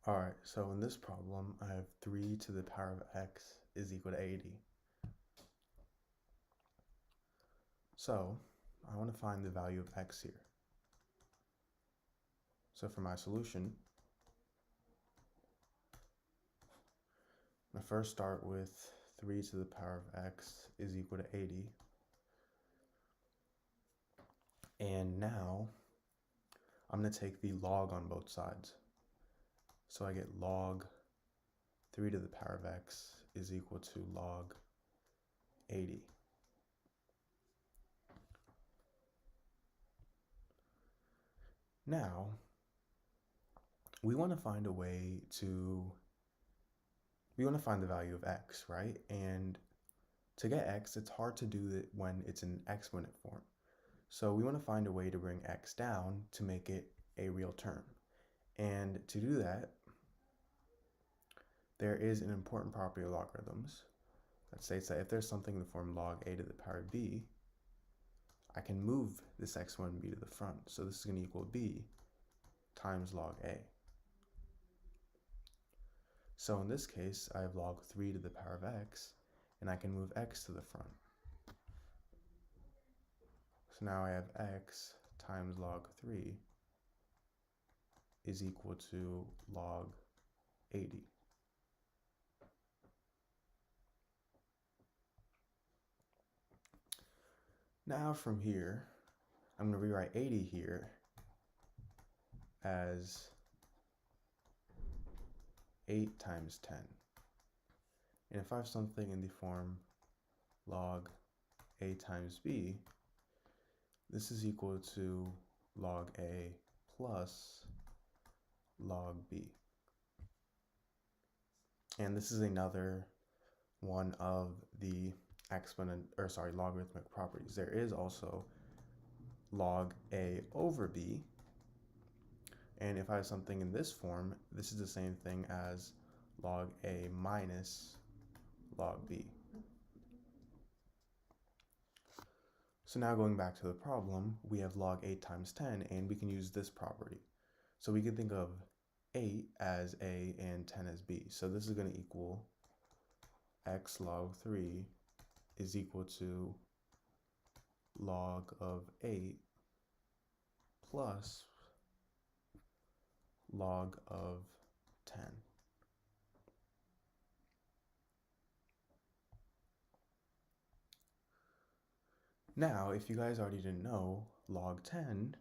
Alright, so in this problem, I have 3 to the power of x is equal to 80. So, I want to find the value of x here. So for my solution, I first start with 3 to the power of x is equal to 80. And now, I'm going to take the log on both sides. So I get log 3 to the power of x is equal to log 80. Now, we want to find a way to, we want to find the value of x, right? And to get x, it's hard to do it when it's in exponent form. So we want to find a way to bring x down to make it a real term. And to do that, there is an important property of logarithms that states that if there's something in the form log a to the power b, I can move this x1b to the front. So this is going to equal b times log a. So in this case, I have log 3 to the power of x, and I can move x to the front. So now I have x times log 3 is equal to log 80. Now from here, I'm going to rewrite 80 here as 8 times 10. And if I have something in the form log a times b, this is equal to log a plus log b. And this is another one of the logarithmic properties. There is also log a over b, and if I have something in this form, this is the same thing as log a minus log b. So now going back to the problem, we have log 8 times 10, and we can use this property. So we can think of 8 as a and 10 as b. So this is going to equal x log 3 is equal to log of 8 plus log of 10. Now, if you guys already didn't know, log 10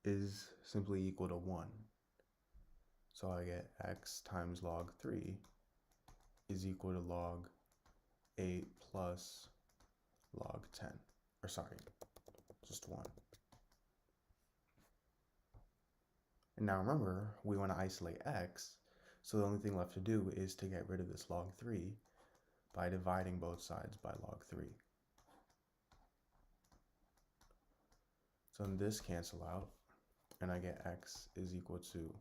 is simply equal to 1. So I get x times log 3 is equal to log 8 plus log 10. Or sorry, just 1. And now remember, we want to isolate x, so the only thing left to do is to get rid of this log 3 by dividing both sides by log 3. So then this cancel out, and I get x is equal to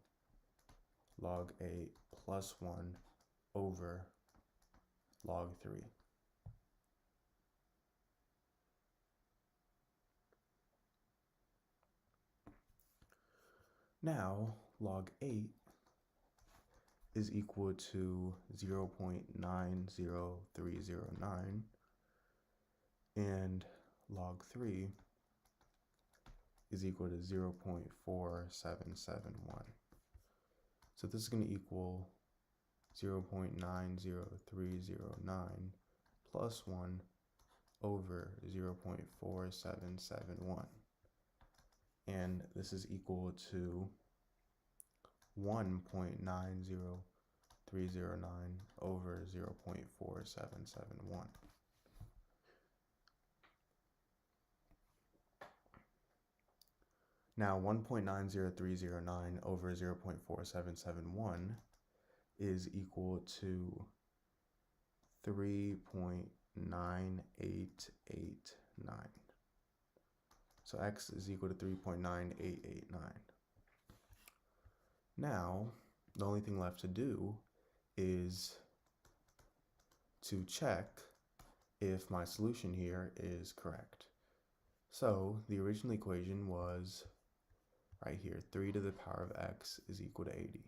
log 8 plus 1 over log 3. Now, log 8 is equal to 0.90309, and log 3 is equal to 0.4771. So this is going to equal 0.90309 plus 1 over 0.4771. And this is equal to 1.90309 over 0.4771. Now 1.90309 over 0.4771 is equal to 3.9889. So x is equal to 3.9889. Now, the only thing left to do is to check if my solution here is correct. So the original equation was right here, 3 to the power of x is equal to 80.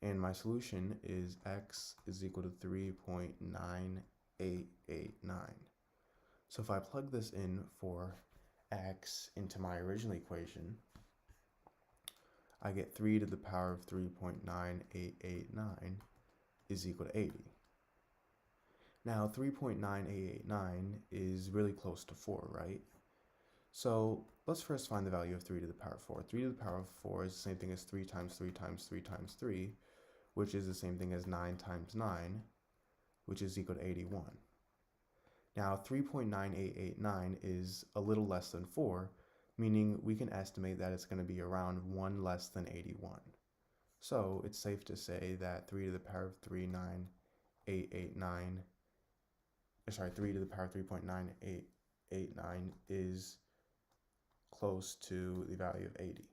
and my solution is x is equal to 3.9889. So if I plug this in for x into my original equation, I get 3 to the power of 3.9889 is equal to 80. Now 3.9889 is really close to 4, right? So let's first find the value of 3 to the power of 4. 3 to the power of 4 is the same thing as 3 times 3 times 3 times 3, which is the same thing as 9 times 9, which is equal to 81. Now 3.9889 is a little less than 4, meaning we can estimate that it's going to be around 1 less than 81. So it's safe to say that 3 to the power of 3 to the power of 3.9889 is close to the value of 80.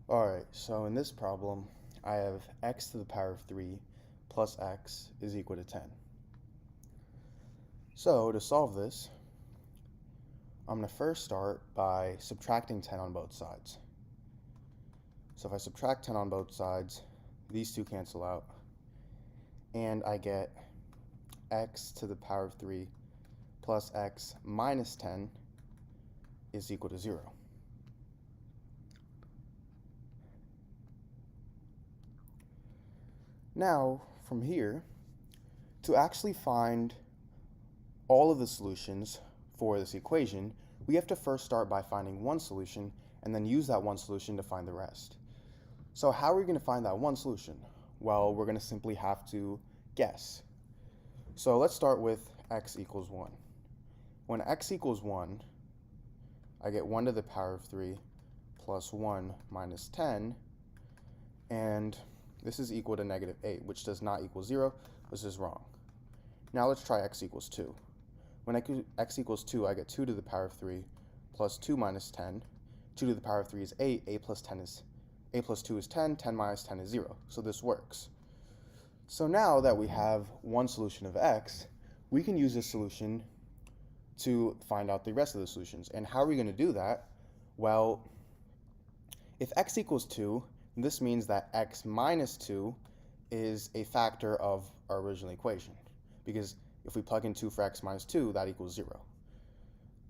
Alright, so in this problem, I have x to the power of 3 plus x is equal to 10. So to solve this, I'm going to first start by subtracting 10 on both sides. So if I subtract 10 on both sides, these two cancel out, and I get x to the power of 3 plus x minus 10 is equal to 0. Now, from here, to actually find all of the solutions for this equation, we have to first start by finding one solution and then use that one solution to find the rest. So how are we going to find that one solution? Well, we're going to simply have to guess. So let's start with x equals 1. When x equals 1, I get 1 to the power of 3 plus 1 minus 10, and this is equal to negative 8, which does not equal 0. This is wrong. Now let's try x equals 2. When x equals 2, I get 2 to the power of 3 plus 2 minus 10. 2 to the power of 3 is 8. 8 plus 2 is 10. 10 minus 10 is 0. So this works. So now that we have one solution of x, we can use this solution to find out the rest of the solutions. And how are we going to do that? Well, if x equals 2, this means that x minus 2 is a factor of our original equation, because if we plug in 2 for x minus 2, that equals 0.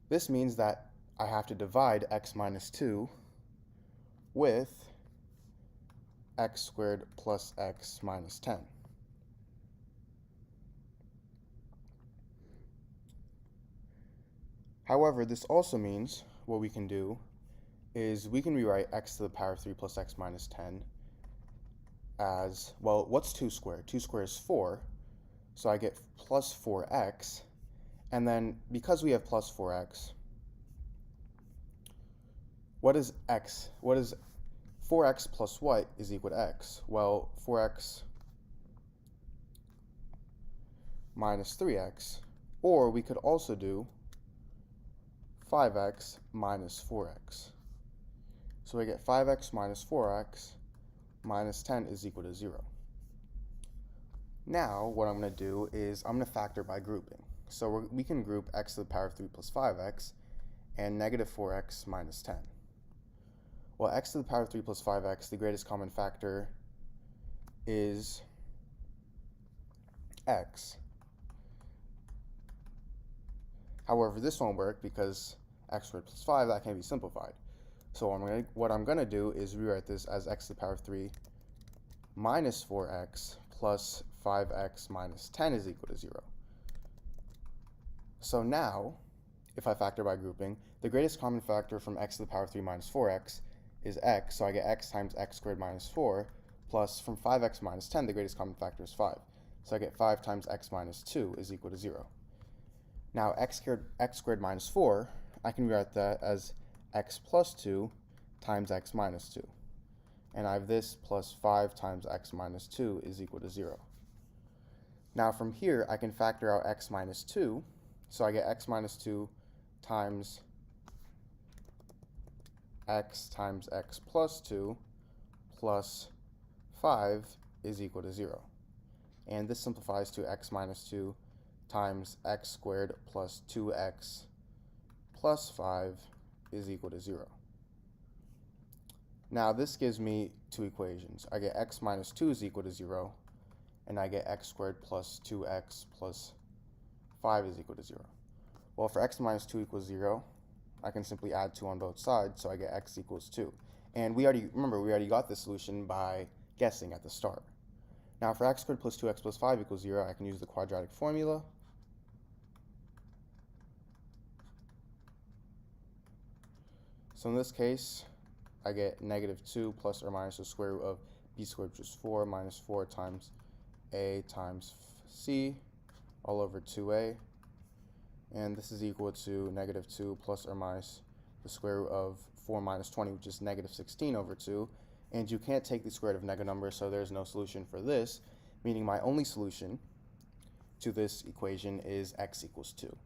This means that I have to divide x minus 2 with x squared plus x minus 10. However, this also means what we can do is we can rewrite x to the power of 3 plus x minus 10 as, well, what's 2 squared? 2 squared is 4, so I get plus 4x, and then because we have plus 4x, what is x? What is 4x plus what is equal to x? Well, 4x minus 3x, or we could also do 5x minus 4x. So we get 5x minus 4x minus 10 is equal to 0. Now, what I'm going to do is I'm going to factor by grouping. So we can group x to the power of 3 plus 5x and negative 4x minus 10. Well, x to the power of 3 plus 5x, the greatest common factor is x. However, this won't work because x squared plus 5, that can be simplified. So what I'm going to do is rewrite this as x to the power of 3 minus 4x plus 5x minus 10 is equal to 0. So now, if I factor by grouping, the greatest common factor from x to the power of 3 minus 4x is x, so I get x times x squared minus 4, plus from 5x minus 10, the greatest common factor is 5. So I get 5 times x minus 2 is equal to 0. Now x squared minus 4, I can rewrite that as x plus 2 times x minus 2. And I have this plus 5 times x minus 2 is equal to 0. Now from here, I can factor out x minus 2, so I get x minus 2 times x plus 2 plus 5 is equal to 0. And this simplifies to x minus 2 times x squared plus 2x plus 5 is equal to 0. Now this gives me two equations. I get x minus 2 is equal to 0, and I get x squared plus 2x plus 5 is equal to 0. Well, for x minus 2 equals 0, I can simply add 2 on both sides, so I get x equals 2. And we already got the solution by guessing at the start. Now for x squared plus 2x plus 5 equals 0, I can use the quadratic formula. So in this case, I get negative 2 plus or minus the square root of b squared, which is 4, minus 4 times a times c all over 2a. And this is equal to negative 2 plus or minus the square root of 4 minus 20, which is negative 16 over 2. And you can't take the square root of negative numbers, so there's no solution for this, meaning my only solution to this equation is x equals 2.